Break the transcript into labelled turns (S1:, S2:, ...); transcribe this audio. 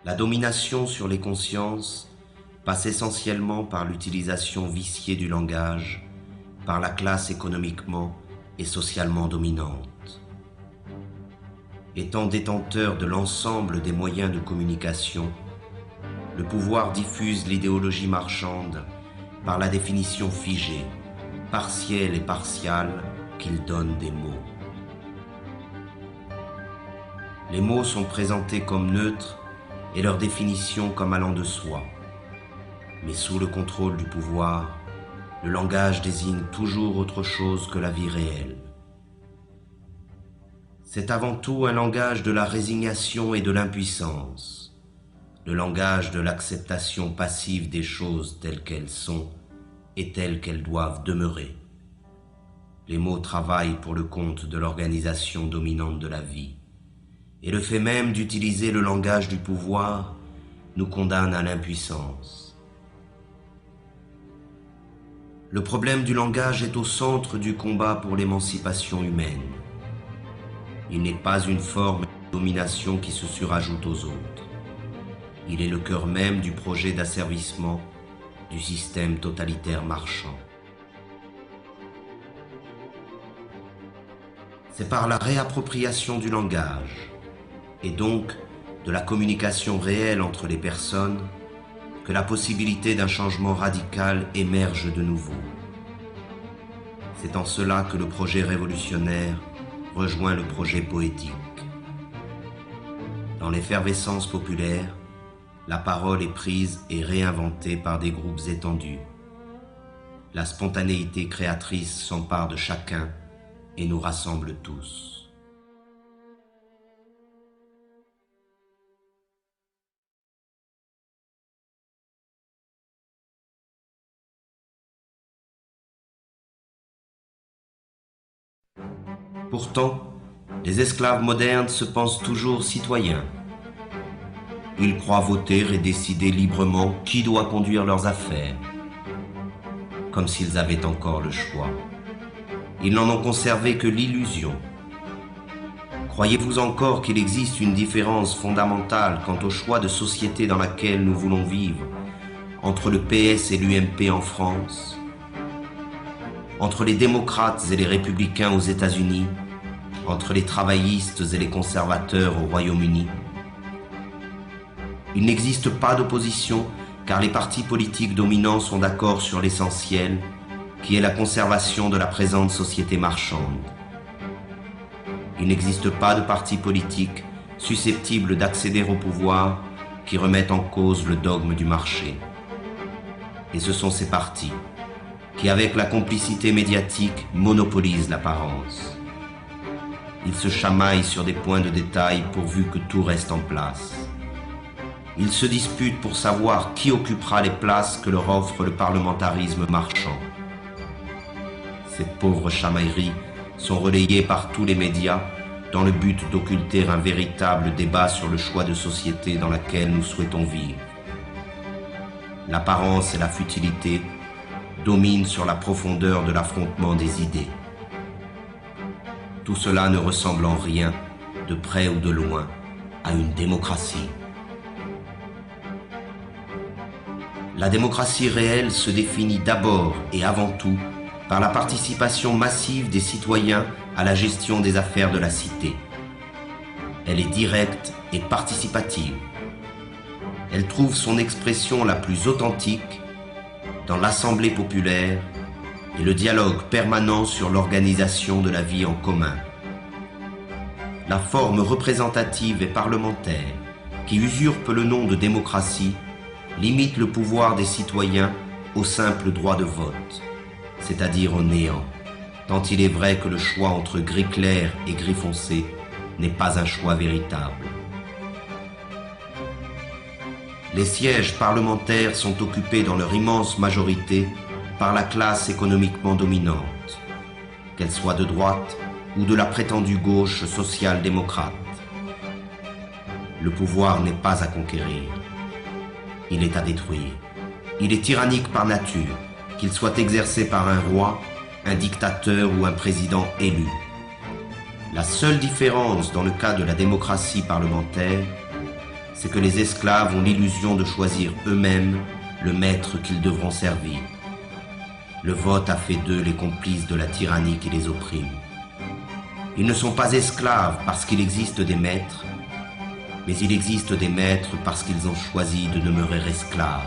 S1: La domination sur les consciences passe essentiellement par l'utilisation viciée du langage par la classe économiquement et socialement dominante. Étant détenteur de l'ensemble des moyens de communication, le pouvoir diffuse l'idéologie marchande par la définition figée, partielle et partiale qu'il donne des mots. Les mots sont présentés comme neutres et leur définition comme allant de soi. Mais sous le contrôle du pouvoir, le langage désigne toujours autre chose que la vie réelle. C'est avant tout un langage de la résignation et de l'impuissance, le langage de l'acceptation passive des choses telles qu'elles sont et telles qu'elles doivent demeurer. Les mots travaillent pour le compte de l'organisation dominante de la vie, et le fait même d'utiliser le langage du pouvoir nous condamne à l'impuissance. Le problème du langage est au centre du combat pour l'émancipation humaine. Il n'est pas une forme de domination qui se surajoute aux autres. Il est le cœur même du projet d'asservissement du système totalitaire marchand. C'est par la réappropriation du langage, et donc de la communication réelle entre les personnes, que la possibilité d'un changement radical émerge de nouveau. C'est en cela que le projet révolutionnaire rejoint le projet poétique. Dans l'effervescence populaire, la parole est prise et réinventée par des groupes étendus. La spontanéité créatrice s'empare de chacun et nous rassemble tous. Pourtant, les esclaves modernes se pensent toujours citoyens. Ils croient voter et décider librement qui doit conduire leurs affaires, comme s'ils avaient encore le choix. Ils n'en ont conservé que l'illusion. Croyez-vous encore qu'il existe une différence fondamentale quant au choix de société dans laquelle nous voulons vivre entre le PS et l'UMP en France, entre les démocrates et les républicains aux États-Unis, entre les travaillistes et les conservateurs au Royaume-Uni? Il n'existe pas d'opposition car les partis politiques dominants sont d'accord sur l'essentiel, qui est la conservation de la présente société marchande. Il n'existe pas de parti politique susceptible d'accéder au pouvoir qui remette en cause le dogme du marché. Et ce sont ces partis qui, avec la complicité médiatique, monopolisent l'apparence. Ils se chamaillent sur des points de détail pourvu que tout reste en place. Ils se disputent pour savoir qui occupera les places que leur offre le parlementarisme marchand. Ces pauvres chamailleries sont relayées par tous les médias dans le but d'occulter un véritable débat sur le choix de société dans laquelle nous souhaitons vivre. L'apparence et la futilité dominent sur la profondeur de l'affrontement des idées. Tout cela ne ressemble en rien, de près ou de loin, à une démocratie. La démocratie réelle se définit d'abord et avant tout par la participation massive des citoyens à la gestion des affaires de la cité. Elle est directe et participative. Elle trouve son expression la plus authentique dans l'Assemblée populaire et le dialogue permanent sur l'organisation de la vie en commun. La forme représentative et parlementaire, qui usurpe le nom de démocratie, limite le pouvoir des citoyens au simple droit de vote, c'est-à-dire au néant, tant il est vrai que le choix entre gris clair et gris foncé n'est pas un choix véritable. Les sièges parlementaires sont occupés dans leur immense majorité par la classe économiquement dominante, qu'elle soit de droite ou de la prétendue gauche social-démocrate. Le pouvoir n'est pas à conquérir, il est à détruire. Il est tyrannique par nature, qu'il soit exercé par un roi, un dictateur ou un président élu. La seule différence dans le cas de la démocratie parlementaire c'est que les esclaves ont l'illusion de choisir eux-mêmes le maître qu'ils devront servir. Le vote a fait d'eux les complices de la tyrannie qui les opprime. Ils ne sont pas esclaves parce qu'il existe des maîtres, mais il existe des maîtres parce qu'ils ont choisi de demeurer esclaves.